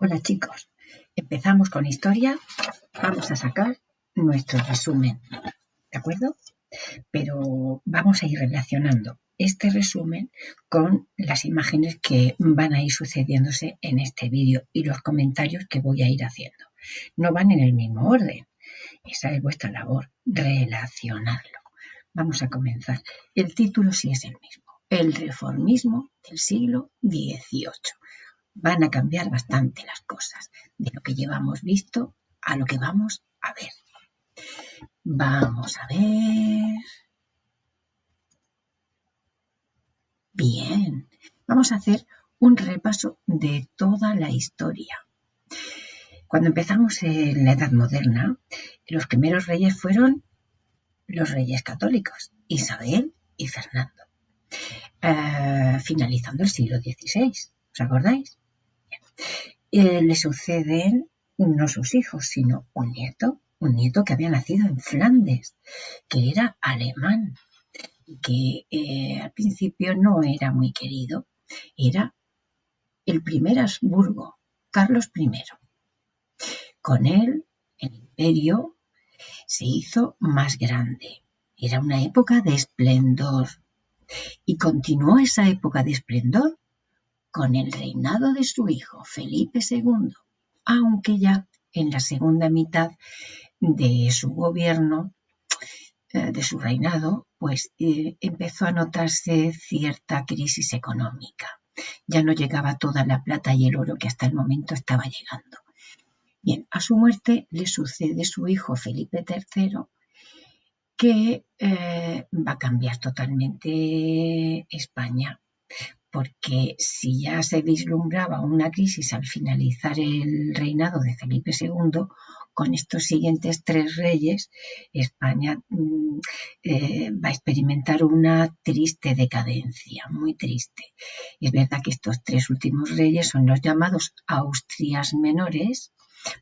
Hola chicos, empezamos con historia, vamos a sacar nuestro resumen, ¿de acuerdo? Pero vamos a ir relacionando este resumen con las imágenes que van a ir sucediéndose en este vídeo y los comentarios que voy a ir haciendo. No van en el mismo orden, esa es vuestra labor, relacionarlo. Vamos a comenzar. El título sí es el mismo, el reformismo del siglo XVIII. Van a cambiar bastante las cosas de lo que llevamos visto a lo que vamos a ver. Vamos a ver. Bien, vamos a hacer un repaso de toda la historia. Cuando empezamos en la Edad Moderna, los primeros reyes fueron los reyes católicos, Isabel y Fernando, finalizando el siglo XVI. ¿Os acordáis? Le suceden no sus hijos, sino un nieto que había nacido en Flandes, que era alemán, que al principio no era muy querido. Era el primer Habsburgo, Carlos I. Con él, el imperio se hizo más grande. Era una época de esplendor. Y continuó esa época de esplendor con el reinado de su hijo, Felipe II, aunque ya en la segunda mitad de su gobierno, de su reinado, pues empezó a notarse cierta crisis económica. Ya no llegaba toda la plata y el oro que hasta el momento estaba llegando. Bien, a su muerte le sucede su hijo Felipe III, que va a cambiar totalmente España, porque si ya se vislumbraba una crisis al finalizar el reinado de Felipe II, con estos siguientes tres reyes, España va a experimentar una triste decadencia, muy triste. Es verdad que estos tres últimos reyes son los llamados Austrias menores,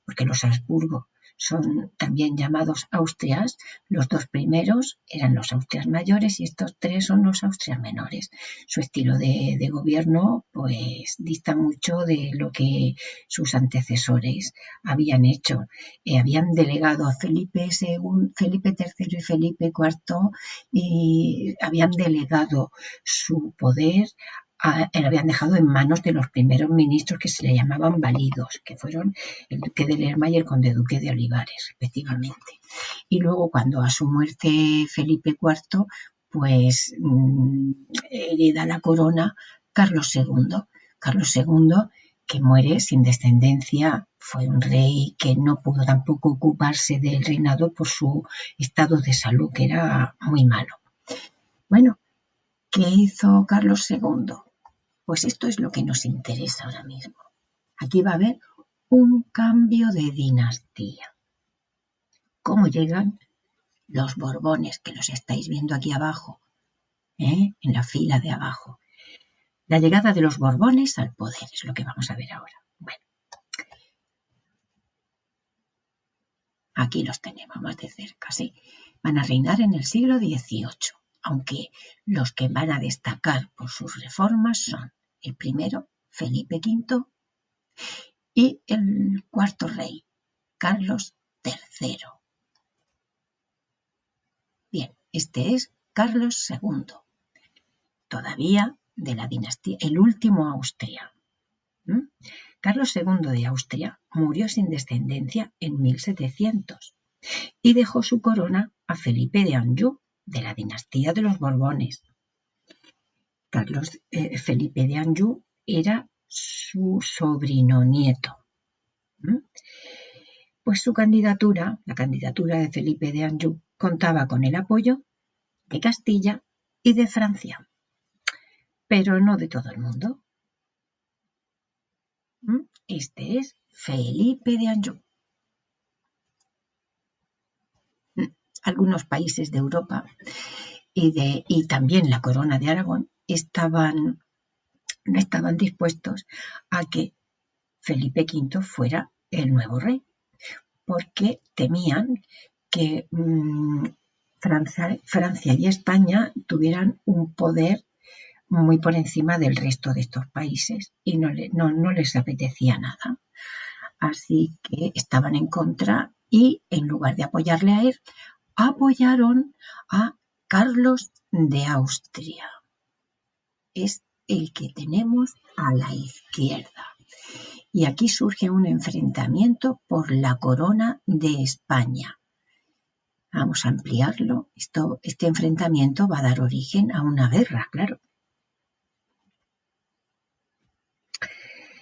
porque los Habsburgo son también llamados Austrias. Los dos primeros eran los Austrias mayores y estos tres son los Austrias menores. Su estilo de gobierno pues dista mucho de lo que sus antecesores habían hecho. Habían delegado a Felipe III y Felipe IV y habían delegado su poder, lo habían dejado en manos de los primeros ministros que se le llamaban validos, que fueron el duque de Lerma y el conde duque de Olivares, respectivamente. Y luego, cuando a su muerte Felipe IV, pues hereda la corona Carlos II. Carlos II, que muere sin descendencia, fue un rey que no pudo tampoco ocuparse del reinado por su estado de salud, que era muy malo. Bueno, ¿qué hizo Carlos II? Pues esto es lo que nos interesa ahora mismo. Aquí va a haber un cambio de dinastía. ¿Cómo llegan los Borbones, que los estáis viendo aquí abajo, en la fila de abajo? La llegada de los Borbones al poder es lo que vamos a ver ahora. Bueno, aquí los tenemos más de cerca, ¿sí? Van a reinar en el siglo XVIII, aunque los que van a destacar por sus reformas son el primero, Felipe V, y el cuarto rey, Carlos III. Bien, este es Carlos II, todavía de la dinastía, el último Austria. Carlos II de Austria murió sin descendencia en 1700 y dejó su corona a Felipe de Anjou, de la dinastía de los Borbones. Felipe de Anjou era su sobrino nieto. Pues su candidatura, la candidatura de Felipe de Anjou, contaba con el apoyo de Castilla y de Francia, pero no de todo el mundo. Este es Felipe de Anjou. Algunos países de Europa y también la corona de Aragón no estaban dispuestos a que Felipe V fuera el nuevo rey, porque temían que Francia y España tuvieran un poder muy por encima del resto de estos países y no les apetecía nada. Así que estaban en contra y en lugar de apoyarle a él, apoyaron a Carlos de Austria. Es el que tenemos a la izquierda. Y aquí surge un enfrentamiento por la corona de España. Vamos a ampliarlo. Este enfrentamiento va a dar origen a una guerra, claro.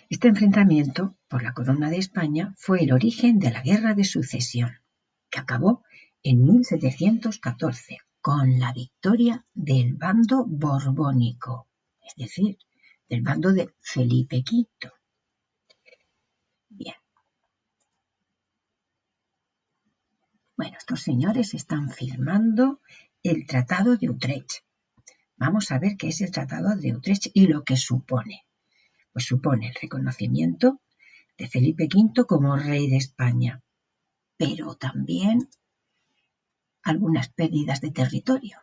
Este enfrentamiento por la corona de España fue el origen de la Guerra de Sucesión, que acabó en 1714 con la victoria del bando borbónico, es decir, del bando de Felipe V. Bien. Bueno, estos señores están firmando el Tratado de Utrecht. Vamos a ver qué es el Tratado de Utrecht y lo que supone. Pues supone el reconocimiento de Felipe V como rey de España, pero también algunas pérdidas de territorio.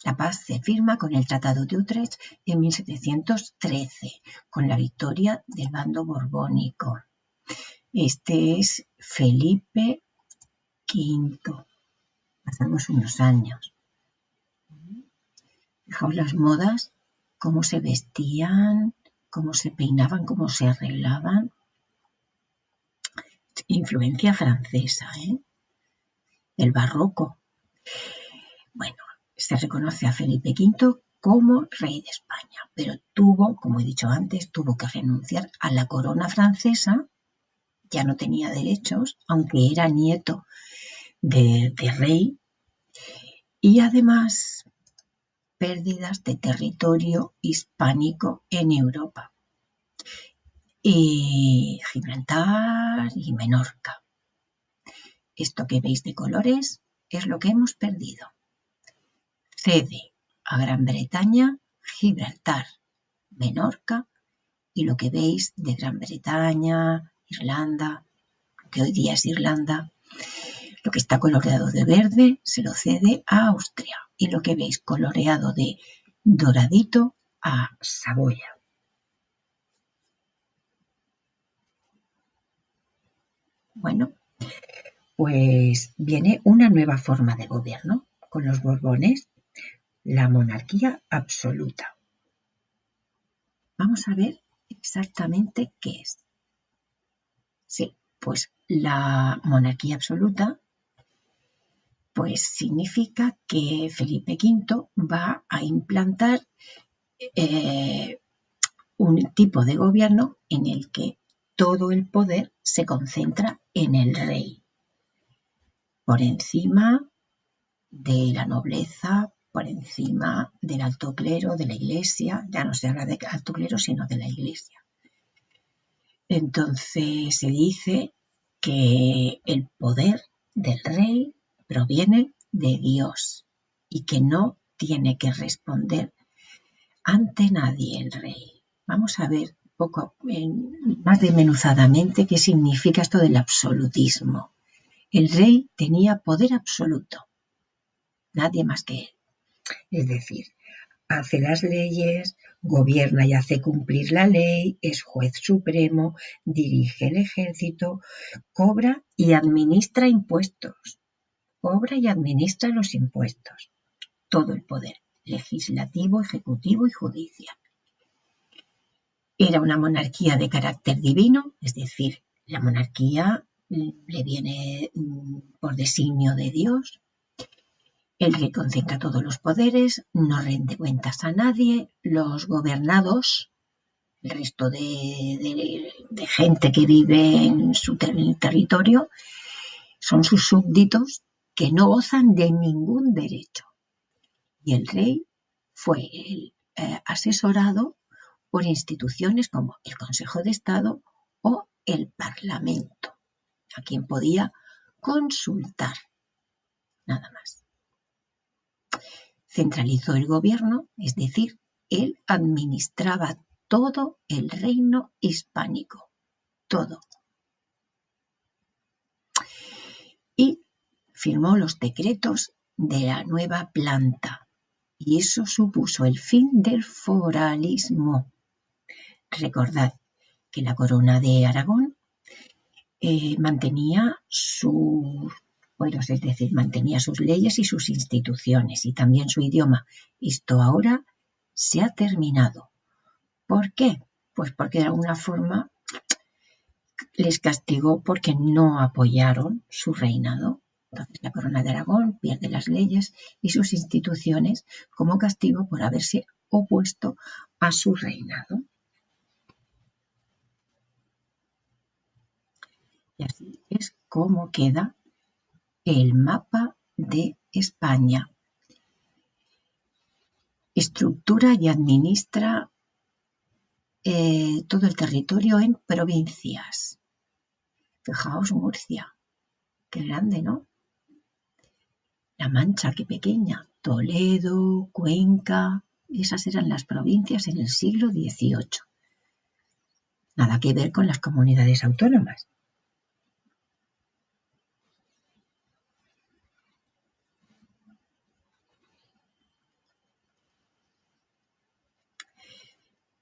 La paz se firma con el Tratado de Utrecht en 1713, con la victoria del bando borbónico. Este es Felipe V. Pasamos unos años. Fijaos las modas, cómo se vestían, cómo se peinaban, cómo se arreglaban. Influencia francesa, el barroco. Bueno, se reconoce a Felipe V como rey de España, pero como he dicho antes, tuvo que renunciar a la corona francesa, ya no tenía derechos, aunque era nieto de rey, y además pérdidas de territorio hispánico en Europa, y Gibraltar y Menorca. Esto que veis de colores es lo que hemos perdido. Cede a Gran Bretaña, Gibraltar, Menorca y lo que veis de Gran Bretaña, Irlanda, que hoy día es Irlanda, lo que está coloreado de verde se lo cede a Austria y lo que veis coloreado de doradito a Saboya. Bueno, pues viene una nueva forma de gobierno con los Borbones, la monarquía absoluta. Vamos a ver exactamente qué es. Sí, pues la monarquía absoluta pues significa que Felipe V va a implantar un tipo de gobierno en el que todo el poder se concentra en el rey, por encima de la nobleza, por encima del alto clero, de la iglesia. Ya no se habla de alto clero, sino de la iglesia. Entonces se dice que el poder del rey proviene de Dios y que no tiene que responder ante nadie el rey. Vamos a ver más desmenuzadamente qué significa esto del absolutismo. El rey tenía poder absoluto, nadie más que él. Es decir, hace las leyes, gobierna y hace cumplir la ley, es juez supremo, dirige el ejército, cobra y administra impuestos. Cobra y administra los impuestos. Todo el poder, legislativo, ejecutivo y judicial. Era una monarquía de carácter divino, es decir, la monarquía le viene por designio de Dios. El rey concentra todos los poderes, no rinde cuentas a nadie, los gobernados, el resto de gente que vive en su territorio, son sus súbditos que no gozan de ningún derecho. Y el rey fue asesorado por instituciones como el Consejo de Estado o el Parlamento, a quien podía consultar, nada más. Centralizó el gobierno, es decir, él administraba todo el reino hispánico, todo. Y firmó los decretos de la nueva planta, y eso supuso el fin del foralismo. Recordad que la corona de Aragón mantenía mantenía sus leyes y sus instituciones y también su idioma. Esto ahora se ha terminado. ¿Por qué? Pues porque de alguna forma les castigó porque no apoyaron su reinado. Entonces la corona de Aragón pierde las leyes y sus instituciones como castigo por haberse opuesto a su reinado. Y así es como queda el mapa de España. Estructura y administra todo el territorio en provincias. Fijaos Murcia, qué grande, ¿no? La Mancha, qué pequeña. Toledo, Cuenca, esas eran las provincias en el siglo XVIII. Nada que ver con las comunidades autónomas.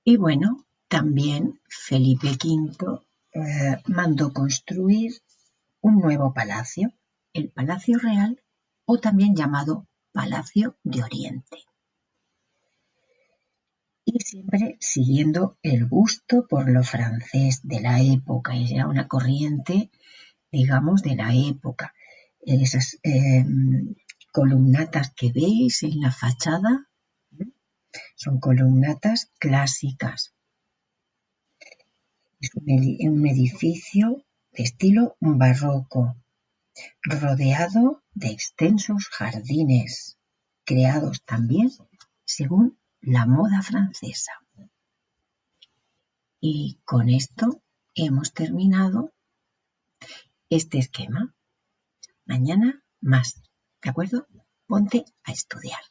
Y bueno, también Felipe V mandó construir un nuevo palacio, el Palacio Real, o también llamado Palacio de Oriente. Y siempre siguiendo el gusto por lo francés de la época, era una corriente, digamos, de la época. Esas columnatas que veis en la fachada son columnatas clásicas. Es un edificio de estilo barroco, rodeado de extensos jardines, creados también según la moda francesa. Y con esto hemos terminado este esquema. Mañana más, ¿de acuerdo? Ponte a estudiar.